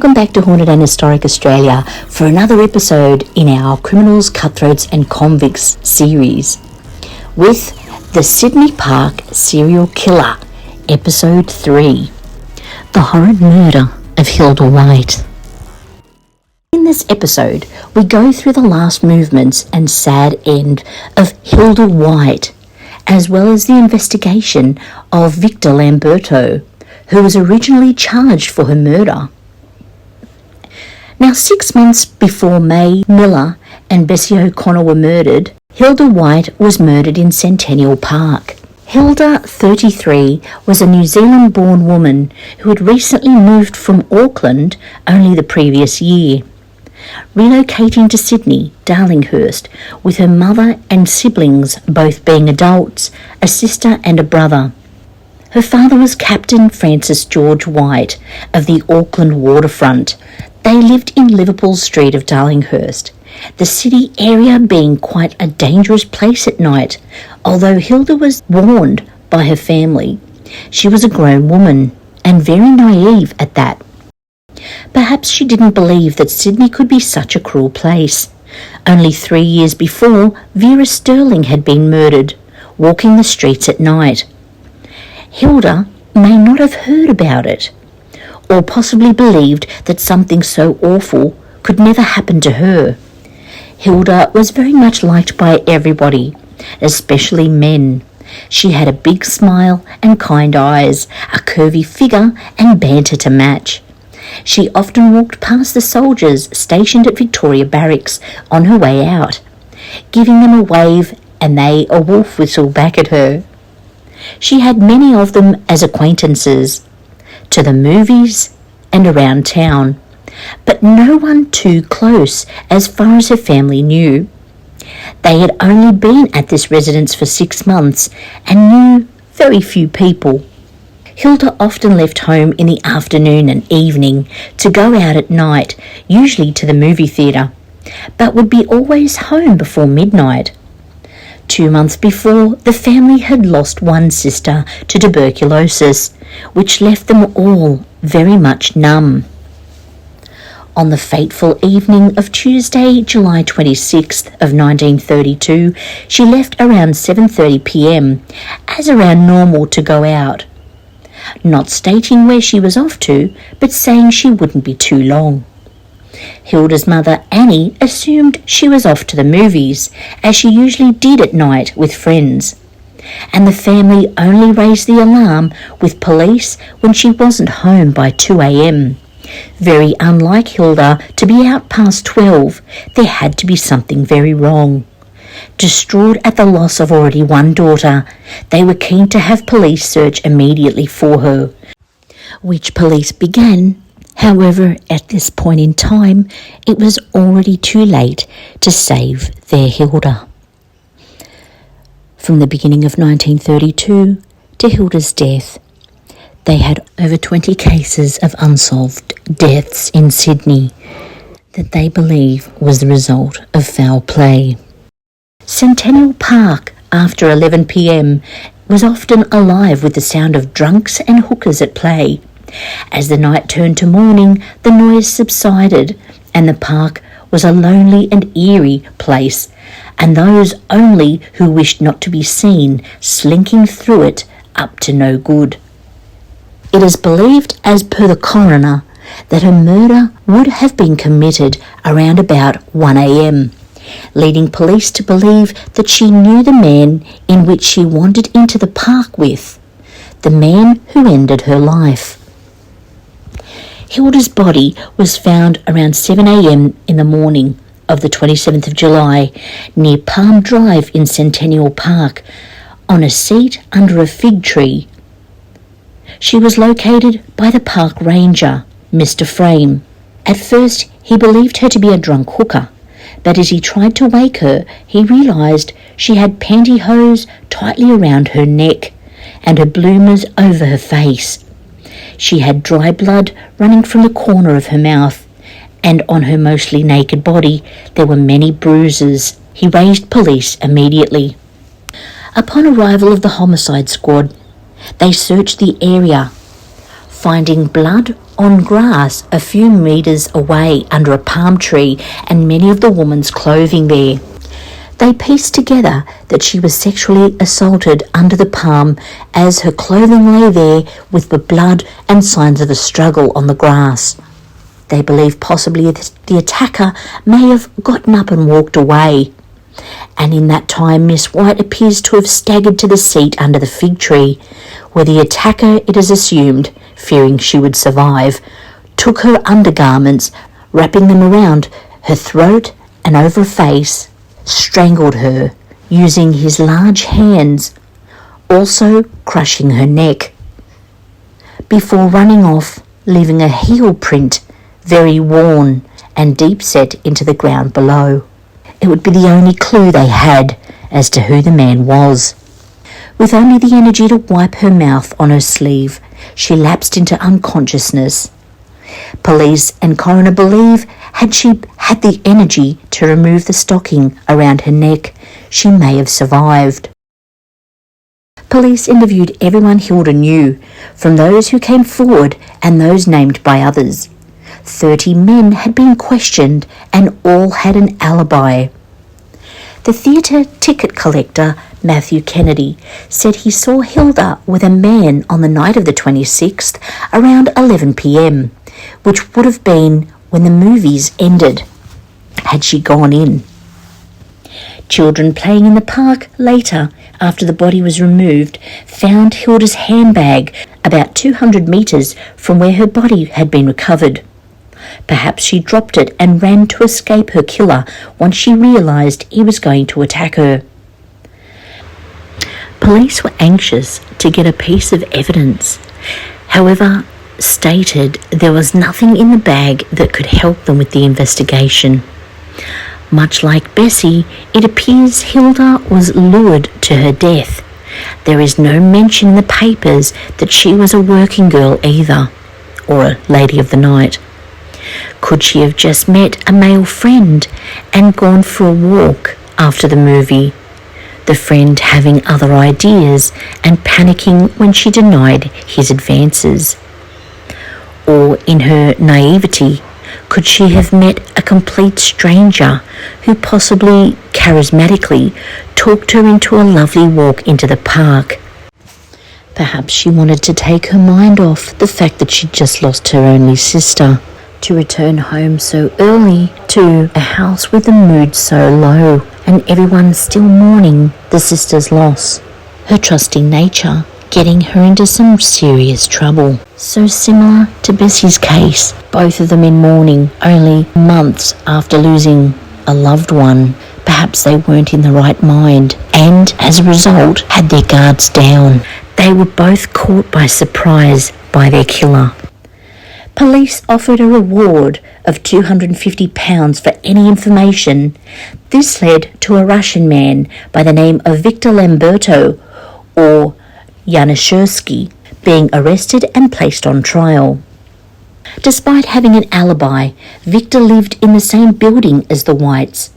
welcome back to Haunted and Historic Australia for another episode in our Criminals, Cutthroats and Convicts series with the Sydney Park Serial Killer, Episode 3, The Horrid Murder of Hilda White. In this episode, we go through the last movements and sad end of Hilda White, as well as the investigation of Victor Lamberto, who was originally charged for her murder. Now, 6 months before May Miller and Bessie O'Connor were murdered, Hilda White was murdered in Centennial Park. Hilda, 33, was a New Zealand-born woman who had recently moved from Auckland only the previous year, relocating to Sydney, Darlinghurst, with her mother and siblings both being adults, a sister and a brother. Her father was Captain Francis George White of the Auckland waterfront. They lived in Liverpool Street of Darlinghurst, the city area being quite a dangerous place at night. Although Hilda was warned by her family, she was a grown woman and very naive at that. Perhaps she didn't believe that Sydney could be such a cruel place. Only 3 years before, Vera Sterling had been murdered, walking the streets at night. Hilda may not have heard about it, or possibly believed that something so awful could never happen to her. Hilda was very much liked by everybody, especially men. She had a big smile and kind eyes, a curvy figure and banter to match. She often walked past the soldiers stationed at Victoria Barracks on her way out, giving them a wave and they a wolf whistle back at her. She had many of them as acquaintances, to the movies and around town, but no one too close as far as her family knew. They had only been at this residence for 6 months and knew very few people. Hilda often left home in the afternoon and evening to go out at night, usually to the movie theatre, but would be always home before midnight. 2 months before, the family had lost one sister to tuberculosis, which left them all very much numb. On the fateful evening of Tuesday, July 26th of 1932, she left around 7:30 p.m, as around normal to go out, not stating where she was off to, but saying she wouldn't be too long. Hilda's mother, Annie, assumed she was off to the movies, as she usually did at night with friends, and the family only raised the alarm with police when she wasn't home by 2 a.m. Very unlike Hilda to be out past 12, there had to be something very wrong. Distraught at the loss of already one daughter, they were keen to have police search immediately for her, which police began. However, at this point in time, it was already too late to save their Hilda. From the beginning of 1932 to Hilda's death, they had over 20 cases of unsolved deaths in Sydney that they believe was the result of foul play. Centennial Park, after 11 p.m, was often alive with the sound of drunks and hookers at play. As the night turned to morning, the noise subsided and the park was a lonely and eerie place, and those only who wished not to be seen slinking through it up to no good. It is believed, as per the coroner, that her murder would have been committed around about 1 a.m, leading police to believe that she knew the man in which she wandered into the park with, the man who ended her life. Hilda's body was found around 7 a.m. in the morning of the 27th of July near Palm Drive in Centennial Park on a seat under a fig tree. She was located by the park ranger, Mr. Frame. At first, he believed her to be a drunk hooker, but as he tried to wake her, he realised she had pantyhose tightly around her neck and her bloomers over her face. She had dry blood running from the corner of her mouth, and on her mostly naked body there were many bruises. He raised police immediately. Upon arrival of the homicide squad, they searched the area, finding blood on grass a few metres away under a palm tree and many of the woman's clothing there. They pieced together that she was sexually assaulted under the palm as her clothing lay there with the blood and signs of a struggle on the grass. They believe possibly the attacker may have gotten up and walked away. And in that time, Miss White appears to have staggered to the seat under the fig tree, where the attacker, it is assumed, fearing she would survive, took her undergarments, wrapping them around her throat and over her face, strangled her using his large hands, also crushing her neck, before running off, leaving a heel print very worn and deep set into the ground below. It would be the only clue they had as to who the man was. With only the energy to wipe her mouth on her sleeve, she lapsed into unconsciousness. Police and coroner believe had she had the energy to remove the stocking around her neck, she may have survived. Police interviewed everyone Hilda knew, from those who came forward and those named by others. 30 men had been questioned and all had an alibi. The theatre ticket collector, Matthew Kennedy, said he saw Hilda with a man on the night of the 26th around 11 p.m, which would have been when the movies ended, had she gone in. Children playing in the park later, after the body was removed, found Hilda's handbag about 200 metres from where her body had been recovered. Perhaps she dropped it and ran to escape her killer once she realised he was going to attack her. Police were anxious to get a piece of evidence. However, stated there was nothing in the bag that could help them with the investigation. Much like Bessie, it appears Hilda was lured to her death. There is no mention in the papers that she was a working girl either, or a lady of the night. Could she have just met a male friend and gone for a walk after the movie, the friend having other ideas and panicking when she denied his advances? Or in her naivety, could she have met a complete stranger who possibly charismatically talked her into a lovely walk into the park? Perhaps she wanted to take her mind off the fact that she'd just lost her only sister, to return home so early to a house with the mood so low and everyone still mourning the sister's loss. Her trusting nature getting her into some serious trouble. So similar to Bessie's case, both of them in mourning only months after losing a loved one. Perhaps they weren't in the right mind and, as a result, had their guards down. They were both caught by surprise by their killer. Police offered a reward of £250 for any information. This led to a Russian man by the name of Victor Lamberto, or Yanushevsky, being arrested and placed on trial. Despite having an alibi, Victor lived in the same building as the Whites.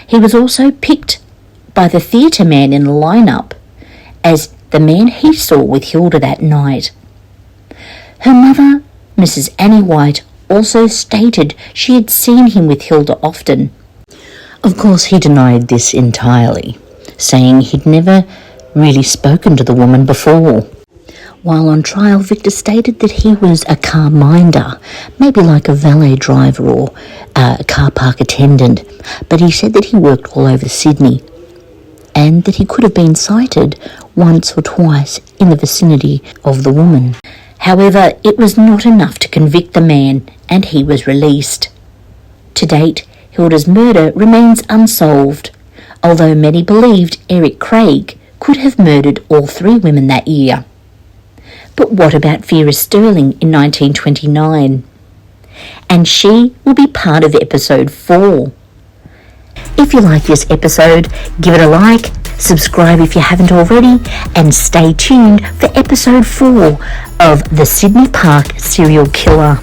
He was also picked by the theatre man in the lineup as the man he saw with Hilda that night. Her mother, Mrs. Annie White, also stated she had seen him with Hilda often. Of course, he denied this entirely, saying he'd never really spoken to the woman before. While on trial, Victor stated that he was a car minder, maybe like a valet driver or a car park attendant, but he said that he worked all over Sydney and that he could have been sighted once or twice in the vicinity of the woman. However, it was not enough to convict the man, and he was released. To date, Hilda's murder remains unsolved, although many believed Eric Craig could have murdered all 3 women that year. But what about Vera Sterling in 1929? And she will be part of episode 4. If you like this episode, give it a like, subscribe if you haven't already, and stay tuned for episode 4 of the Sydney Park Serial Killer.